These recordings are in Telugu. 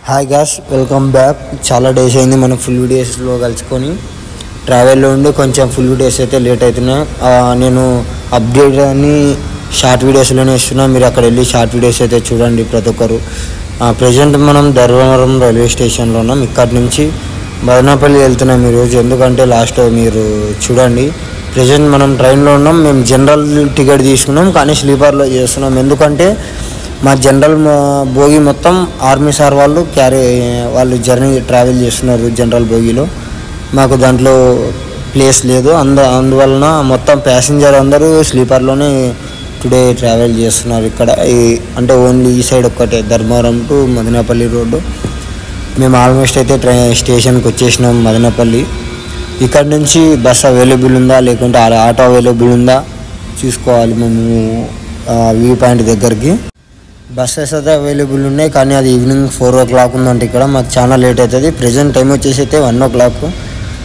Hi gas, welcome back. చాలా డేస్ అయింది మనం ఫుల్ వీడియోస్లో కలుసుకొని. ట్రావెల్లో ఉండి కొంచెం ఫుల్ వీడియోస్ అయితే లేట్ అవుతున్నాయి. నేను అప్డేట్ అని షార్ట్ వీడియోస్లోనే ఇస్తున్నా. మీరు అక్కడ వెళ్ళి షార్ట్ వీడియోస్ అయితే చూడండి ప్రతి ఒక్కరు. ప్రజెంట్ మనం ధర్మవరం రైల్వే స్టేషన్లో ఉన్నాం. ఇక్కడి నుంచి మదనపల్లి వెళ్తున్నాం ఈరోజు. ఎందుకంటే లాస్ట్ మీరు చూడండి, ప్రజెంట్ మనం ట్రైన్లో ఉన్నాం. మేము జనరల్ టికెట్ తీసుకున్నాం, కానీ స్లీపర్లో చేస్తున్నాం. ఎందుకంటే మా జనరల్ బోగి మొత్తం ఆర్మీ సార్ వాళ్ళు జర్నీ ట్రావెల్ చేస్తున్నారు జనరల్ బోగిలో. మాకు దాంట్లో ప్లేస్ లేదు. అందువలన మొత్తం ప్యాసింజర్ అందరూ స్లీపర్లోనే టుడే ట్రావెల్ చేస్తున్నారు. ఇక్కడ అంటే ఓన్లీ ఈ సైడ్ ఒక్కటే, ధర్మవరం టు మదనపల్లి రోడ్డు. మేము ఆల్మోస్ట్ అయితే స్టేషన్కి వచ్చేసినాం మదనపల్లి. ఇక్కడ నుంచి బస్ అవైలబుల్ ఉందా లేకుంటే ఆటో అవైలబుల్ ఉందా చూసుకోవాలి. మేము వ్యూ పాయింట్ దగ్గరికి బస్సెస్ అయితే అవైలబుల్ ఉన్నాయి, కానీ అది ఈవినింగ్ 4 o'clock ఉందంటే ఇక్కడ మాకు చాలా లేట్ అవుతుంది. ప్రజెంట్ టైం వచ్చేసి అయితే 1 o'clock.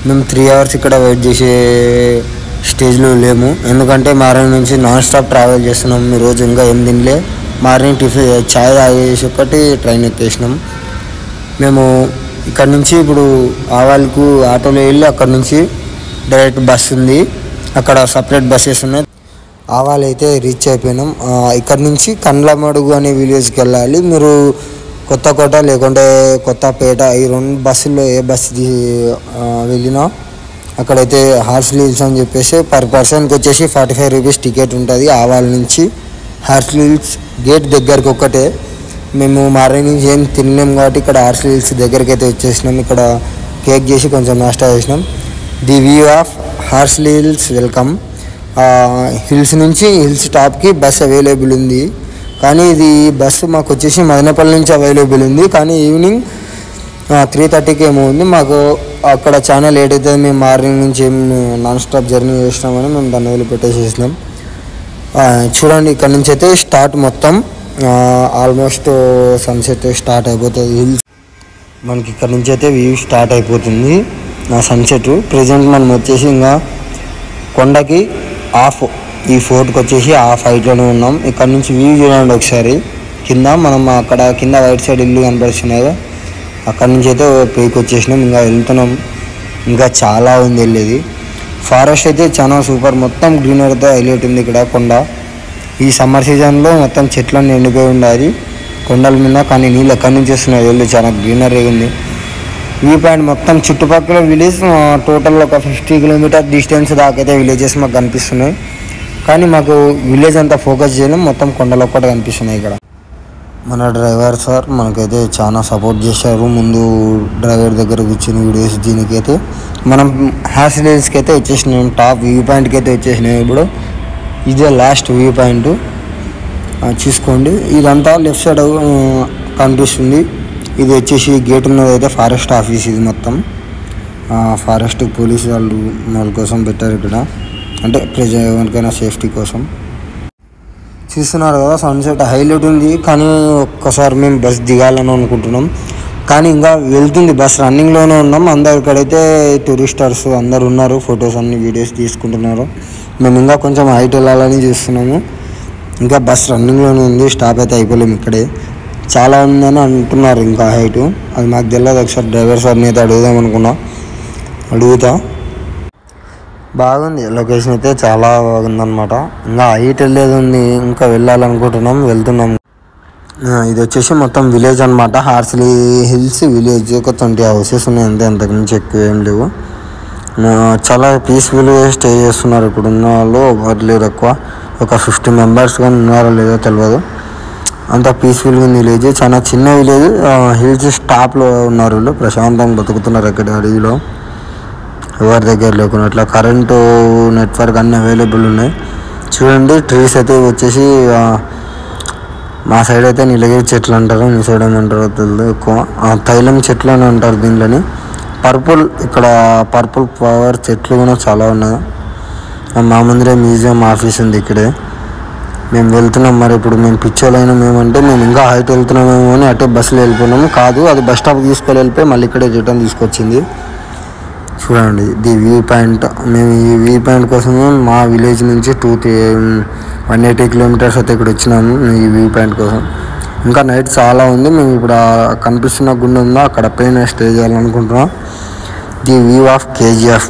మేము 3 hours ఇక్కడ వెయిట్ చేసే స్టేజ్లో లేము. ఎందుకంటే మార్నింగ్ నుంచి నాన్ స్టాప్ ట్రావెల్ చేస్తున్నాం. ఈరోజు ఇంకా ఏం తినలే. మార్నింగ్ చాయ్ తాగేసి ఒకటి ట్రైన్ ఎక్కేసినాం. మేము ఇక్కడ నుంచి ఇప్పుడు ఆవాలకు ఆటోలో వెళ్ళి అక్కడ నుంచి డైరెక్ట్ బస్ ఉంది. అక్కడ సపరేట్ బస్సెస్ ఉన్నాయి. ఆవాలు అయితే రీచ్ అయిపోయినాం. ఇక్కడ నుంచి కండ్లమడుగు అనే విలేజ్కి వెళ్ళాలి. మీరు కొత్తకోట లేకుంటే కొత్తపేట ఈ 2 బస్సుల్లో ఏ బస్సు వెళ్ళినా అక్కడైతే హార్స్లీ హిల్స్ అని చెప్పేసి పర్ పర్సన్కి వచ్చేసి 45 rupees టికెట్ ఉంటుంది. ఆవాల నుంచి హార్స్లీ హిల్స్ గేట్ దగ్గరకు ఒక్కటే. మేము మార్నింగ్ నుంచి ఏం తినలేము కాబట్టి ఇక్కడ హార్స్లీ హిల్స్ దగ్గరికి అయితే వచ్చేసినాం. ఇక్కడ కేక్ చేసి కొంచెం నాస్టా చేసినాం. The view of Horsley hills welcome. Hills నుంచి హిల్స్ టాప్కి బస్ అవైలబుల్ ఉంది, కానీ ఇది బస్సు మాకు వచ్చేసి మదనపల్లి నుంచి అవైలబుల్ ఉంది, కానీ ఈవినింగ్ 3:30కి ఏమో ఉంది. మాకు అక్కడ చాలా లేట్ అవుతుంది. మేము మార్నింగ్ నుంచి ఏం నాన్ స్టాప్ జర్నీ చేసినామని మేము దాన్ని వదిలిపెట్టేసేసినాం. చూడండి, ఇక్కడ నుంచి అయితే స్టార్ట్ మొత్తం ఆల్మోస్ట్ సన్సెట్ స్టార్ట్ అయిపోతుంది. హిల్స్ మనకి ఇక్కడ నుంచి అయితే వ్యూ స్టార్ట్ అయిపోతుంది సన్సెట్. ప్రజెంట్ మనం వచ్చేసి ఇంకా కొండకి ఈ ఫోర్ట్కి వచ్చేసి హైట్లోనే ఉన్నాం. ఇక్కడ నుంచి వ్యూ చూడండి ఒకసారి. కింద మనం అక్కడ కింద రైట్ సైడ్ ఇల్లు కనపడుతున్నాయి, అక్కడ నుంచి అయితే పైకి వచ్చేసినాం. ఇంకా వెళ్తున్నాం, ఇంకా చాలా ఉంది వెళ్ళేది. ఫారెస్ట్ అయితే చాలా సూపర్, మొత్తం గ్రీనరీతో హైలైట్ ఉంది ఇక్కడ కొండ. ఈ సమ్మర్ సీజన్లో మొత్తం చెట్లన్నీ ఎండిపోయి ఉండాలి కొండల మీద, కానీ నీళ్ళు ఎక్కడి నుంచి వస్తున్నాయి వెళ్ళి చాలా గ్రీనరీ ఉంది. వ్యూ పాయింట్ మొత్తం చుట్టుపక్కల విలేజ్ టోటల్ ఒక 50 kilometers డిస్టెన్స్ దాకైతే విలేజెస్ మాకు కనిపిస్తున్నాయి, కానీ మాకు విలేజ్ అంతా ఫోకస్ చేయలేం. మొత్తం కొండలు ఒక్కటి కనిపిస్తున్నాయి ఇక్కడ. మన డ్రైవర్ సార్ మనకైతే చాలా సపోర్ట్ చేశారు. ముందు డ్రైవర్ దగ్గర కూర్చొని వీడియోస్ దీనికైతే మనం హార్స్లీ హిల్స్కి అయితే వచ్చేసినాం. టాప్ వ్యూ పాయింట్కి అయితే వచ్చేసినాం. ఇప్పుడు ఇదే లాస్ట్ వ్యూ పాయింట్ చూసుకోండి. ఇదంతా లెఫ్ట్ సైడ్ కనిపిస్తుంది. ఇది వచ్చేసి గేట్ ఉన్నది అయితే ఫారెస్ట్ ఆఫీస్. ఇది మొత్తం ఫారెస్ట్ పోలీసు వాళ్ళ కోసం పెట్టారు ఇక్కడ, అంటే ఎవరికైనా సేఫ్టీ కోసం. చూస్తున్నారు కదా, సన్సెట్ హైలైట్ ఉంది. కానీ ఒక్కసారి మేము బస్ దిగాలని అనుకుంటున్నాం, కానీ ఇంకా వెళ్తుంది బస్. రన్నింగ్లోనే ఉన్నాం. అందరు ఇక్కడైతే టూరిస్టర్స్ అందరు ఉన్నారు, ఫొటోస్ అన్ని వీడియోస్ తీసుకుంటున్నారు. మేము ఇంకా కొంచెం హైట్ వెళ్ళాలని చూస్తున్నాము. ఇంకా బస్ రన్నింగ్లోనే ఉంది, స్టాప్ అయితే అయిపోలేము. ఇక్కడే చాలా ఉందని అంటున్నారు ఇంకా హైటు. అది మాకు తెలియదు. ఒకసారి డ్రైవర్ సార్ని అయితే అడుగుతా. బాగుంది లొకేషన్ అయితే, చాలా బాగుందన్నమాట. ఇంకా హైట్ వెళ్ళేది ఉంది, ఇంకా వెళ్ళాలనుకుంటున్నాం, వెళ్తున్నాం. ఇది వచ్చేసి మొత్తం విలేజ్ అనమాట. Horsley hills village. ఒక 20 houses ఉన్నాయి అంతే, అంతకుమించి ఎక్కువ ఏం లేవు. చాలా పీస్ఫుల్గా స్టే చేస్తున్నారు. ఇక్కడ ఉన్న వాళ్ళు ఎవరు లేరు ఎక్కువ, ఒక 50 members కానీ ఉన్నారో లేదో తెలియదు. అంత పీస్ఫుల్గా ఉంది విలేజ్. చాలా చిన్న విలేజ్. హిల్స్ టాప్లో ఉన్నారు వీళ్ళు, ప్రశాంతంగా బతుకుతున్నారు అక్కడ అడవిలో, ఎవరి దగ్గర లేకున్నట్లా. కరెంటు నెట్వర్క్ అన్నీ అవైలబుల్ ఉన్నాయి. చూడండి, ట్రీస్ అయితే వచ్చేసి మా సైడ్ అయితే నీలగిరి చెట్లు అంటారు, మీ సైడ్ ఏమంటారో తెలియదు. ఎక్కువ తైలం చెట్లు అని అంటారు దీనిలోని. ఇక్కడ పర్పుల్ ఫ్లవర్ చెట్లు కూడా చాలా ఉన్నాయి. మా ముందరే మ్యూజియం ఆఫీస్ ఉంది ఇక్కడే. మేము వెళ్తున్నాం. మరి ఇప్పుడు మేము పిచ్చోళ్ళు అయినా మేమంటే మేము ఇంకా హైట్ వెళ్తున్నామేమో అని అటే బస్సులో వెళ్ళిపోయినాము. కాదు, అది బస్ స్టాప్ తీసుకొని వెళ్ళిపోయి మళ్ళీ ఇక్కడే రిటర్న్ తీసుకొచ్చింది. చూడండి ది వ్యూ పాయింట్. మేము ఈ వ్యూ పాయింట్ కోసమే మా విలేజ్ నుంచి 180 kilometers అయితే ఇక్కడ వచ్చినాము ఈ వ్యూ పాయింట్ కోసం. ఇంకా నైట్ చాలా ఉంది. మేము ఇప్పుడు కనిపిస్తున్న గుండె ఉందో అక్కడ పైన స్టే చేయాలనుకుంటున్నాం. The view of KGF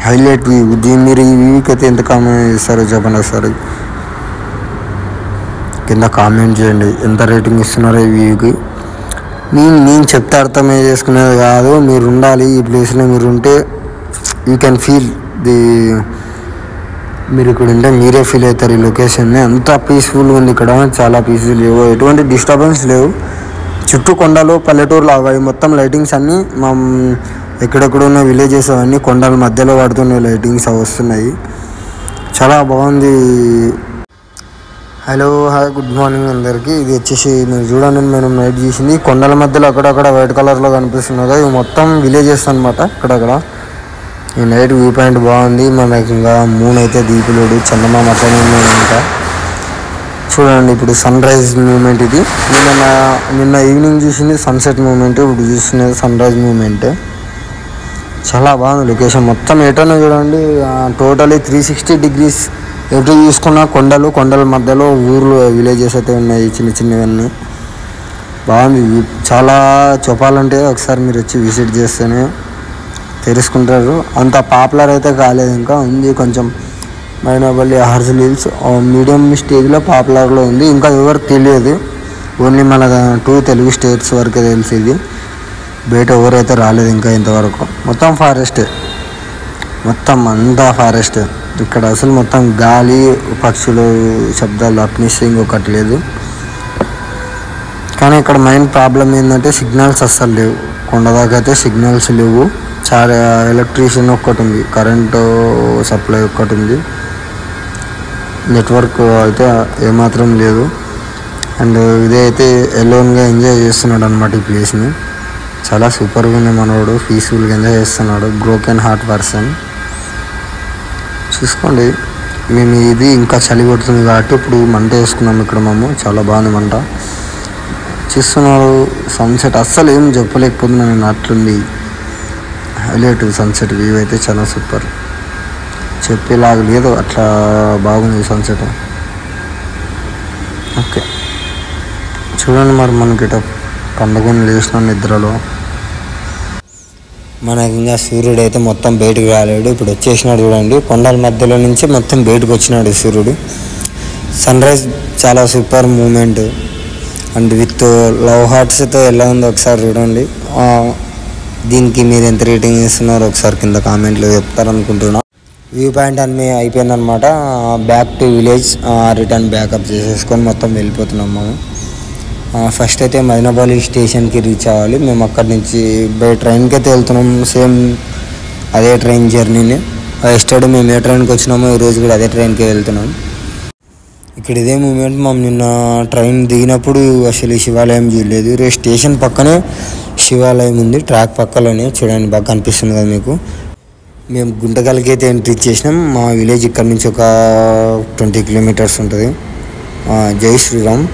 highlight view. మీరు ఈ వ్యూకి అయితే ఎంత కామెంట్ చేస్తారో చెప్పండి ఒకసారి కింద కామెంట్ చేయండి. ఎంత రేటింగ్ ఇస్తున్నారో ఈ వ్యూకి. నేను చెప్తే అర్థమే చేసుకునేది కాదు, మీరు ఉండాలి ఈ ప్లేస్లో. మీరు ఉంటే యూ కెన్ ఫీల్ ది, మీరు ఇక్కడ ఉంటే మీరే ఫీల్ అవుతారు ఈ లొకేషన్ని. అంత పీస్ఫుల్గా ఉంది ఇక్కడ, చాలా పీస్ఫుల్. లేవు ఎటువంటి డిస్టర్బెన్స్ లేవు. చుట్టూ కొండలు, పల్లెటూరులు అవి మొత్తం లైటింగ్స్ అన్నీ మా ఎక్కడెక్కడ ఉన్న విలేజెస్ అవన్నీ కొండల మధ్యలో పడుతున్నాయి లైటింగ్స్ అవి వస్తున్నాయి. చాలా బాగుంది. హలో హాయ్ గుడ్ మార్నింగ్ అందరికీ. ఇది వచ్చేసి మీరు చూడండి, మేము నైట్ చేసింది కొండల మధ్యలో అక్కడక్కడ వైట్ కలర్లో కనిపిస్తున్నది. ఇవి మొత్తం విలేజెస్ అనమాట. అక్కడక్కడ ఈ నైట్ వ్యూ పాయింట్ బాగుంది. మనకి ఇంకా మూన్ అయితే దీపులేడు, చందమామ అట్లనే ఉన్నాయి. ఇంకా చూడండి ఇప్పుడు సన్ రైజ్ మూమెంట్. ఇది నిన్న ఈవినింగ్ చూసింది సన్సెట్ మూమెంట్, ఇప్పుడు చూస్తున్నది సన్ రైజ్ మూమెంట్. చాలా బాగుంది లొకేషన్ మొత్తం. ఎటన్నా చూడండి టోటలీ 360 degrees ఎటు చూసుకున్నా కొండలు, కొండల మధ్యలో ఊర్లు, విలేజెస్ అయితే ఉన్నాయి చిన్న చిన్నవన్నీ. బాగుంది. చాలా చెప్పాలంటే ఒకసారి మీరు వచ్చి విజిట్ చేస్తేనే తెలుసుకుంటారు. అంత పాపులర్ అయితే కాలేదు, ఇంకా ఉంది కొంచెం. మైనాపల్లి హార్సిల్ హిల్స్ మీడియం స్టేజ్లో పాపులర్లో ఉంది. ఇంకా ఎవరికి తెలియదు, ఓన్లీ మన 2 తెలుగు స్టేట్స్ వరకే తెలుసు. ఇది బయట ఎవరైతే రాలేదు ఇంకా ఇంతవరకు. మొత్తం ఫారెస్టే, మొత్తం అంతా ఫారెస్టే ఇక్కడ. అసలు మొత్తం గాలి, పక్షులు శబ్దాలు తప్పిస్తే ఇంకొకటి లేదు. కానీ ఇక్కడ మెయిన్ ప్రాబ్లం ఏంటంటే సిగ్నల్స్ అస్సలు లేవు. కొండ దాకా అయితే సిగ్నల్స్ లేవు. చాలా ఎలక్ట్రీషియన్ ఒక్కటి ఉంది, కరెంటు సప్లై ఒక్కటి ఉంది, నెట్వర్క్ అయితే ఏమాత్రం లేదు. అండ్ ఇదే అయితే ఎలోన్గా ఎంజాయ్ చేస్తున్నాడు అనమాట ఈ ప్లేస్ని. చాలా సూపర్గా ఉంది మనోడు, పీస్ఫుల్గా ఎంజాయ్ చేస్తున్నాడు. Broken heart person. చూసుకోండి, మేము ఇది ఇంకా చలి కొడుతుంది కాబట్టి ఇప్పుడు మంట వేసుకున్నాము ఇక్కడ. మేము చాలా బాగుంది మంట. చూస్తున్నారు సన్సెట్, అస్సలు ఏం చెప్పలేకపోతున్నాను నేను, అట్లుంది హైలైట్. సన్సెట్ వ్యూ అయితే చాలా సూపర్, చెప్పేలాగా లేదు, అట్లా బాగుంది సన్సెట్. ఓకే చూడండి మరి మనకి పండుగను లేచిన నిద్రలో. మనకి ఇంకా సూర్యుడు అయితే మొత్తం బయటకు రాలేడు, ఇప్పుడు వచ్చేసినాడు చూడండి. కొండల మధ్యలో నుంచి మొత్తం బయటకు వచ్చినాడు సూర్యుడు. సన్ రైజ్ చాలా super moment. And with love హార్ట్స్తో ఎలా ఉందో ఒకసారి చూడండి. దీనికి మీరు ఎంత రేటింగ్ ఇస్తున్నారో ఒకసారి కింద కామెంట్లో చెప్తారనుకుంటున్నా. వ్యూ పాయింట్ అన్నీ అయిపోయిందనమాట. Back to village, return backup చేసేసుకొని మొత్తం వెళ్ళిపోతున్నాం మేము. ఫస్ట్ అయితే మైనాపల్లి స్టేషన్కి రీచ్ అవ్వాలి. మేము అక్కడి నుంచి బై ట్రైన్కి అయితే వెళ్తున్నాం. సేమ్ అదే ట్రైన్ జర్నీని. ఎస్టర్డే మేము ఏ ట్రైన్కి వచ్చినామో ఈరోజు కూడా అదే ట్రైన్కి వెళ్తున్నాం. ఇక్కడ ఇదే మూమెంట్. మేము నిన్న ట్రైన్ దిగినప్పుడు అసలు శివాలయం చూడలేదు. ఈరోజు స్టేషన్ పక్కనే శివాలయం ఉంది, ట్రాక్ పక్కలోనే. చూడండి బాగా కనిపిస్తుంది కదా మీకు. మేము గుంటకల్కి అయితే ఎంట్రీ చేసినాం. మా విలేజ్ ఇక్కడ నుంచి ఒక 20 kilometers ఉంటుంది. జై శ్రీరామ్.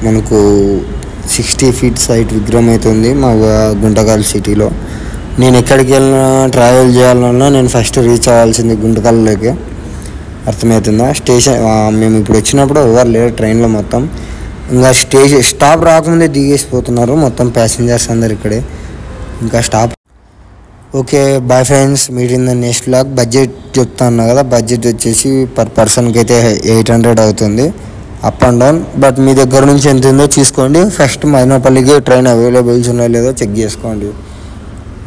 మనకు 60 feet హైట్ విగ్రహం అయితే ఉంది మా గుంటకల్ సిటీలో. నేను ఎక్కడికి వెళ్ళినా ట్రావెల్ చేయాలన్నా నేను ఫస్ట్ రీచ్ అవ్వాల్సింది గుంటకల్లోకి. అర్థమవుతుందా? స్టేషన్ మేము ఇప్పుడు వచ్చినప్పుడు ఎవరు లేరు ట్రైన్లో మొత్తం. ఇంకా స్టాప్ రాకముందే దిగేసిపోతున్నారు మొత్తం ప్యాసింజర్స్ అందరు ఇక్కడే. ఇంకా stop. Okay bye friends, meet in the next vlog. Budget చెప్తాను కదా, బడ్జెట్ వచ్చేసి పర్ పర్సన్కి అయితే 800 అవుతుంది అప్ అండ్ డౌన్. బట్ మీ దగ్గర నుంచి ఎంత ఉందో చూసుకోండి. ఫస్ట్ మైనాపల్లికి ట్రైన్ అవైలబుల్స్ ఉన్నాయో లేదో చెక్ చేసుకోండి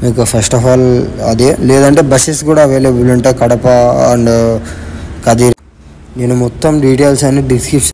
మీకు. ఫస్ట్ ఆఫ్ ఆల్ అదే, లేదంటే బస్సెస్ కూడా అవైలబుల్ ఉంటాయి కడప అండ్ కదిర్. నేను మొత్తం డీటెయిల్స్ అన్ని డిస్క్రిప్షన్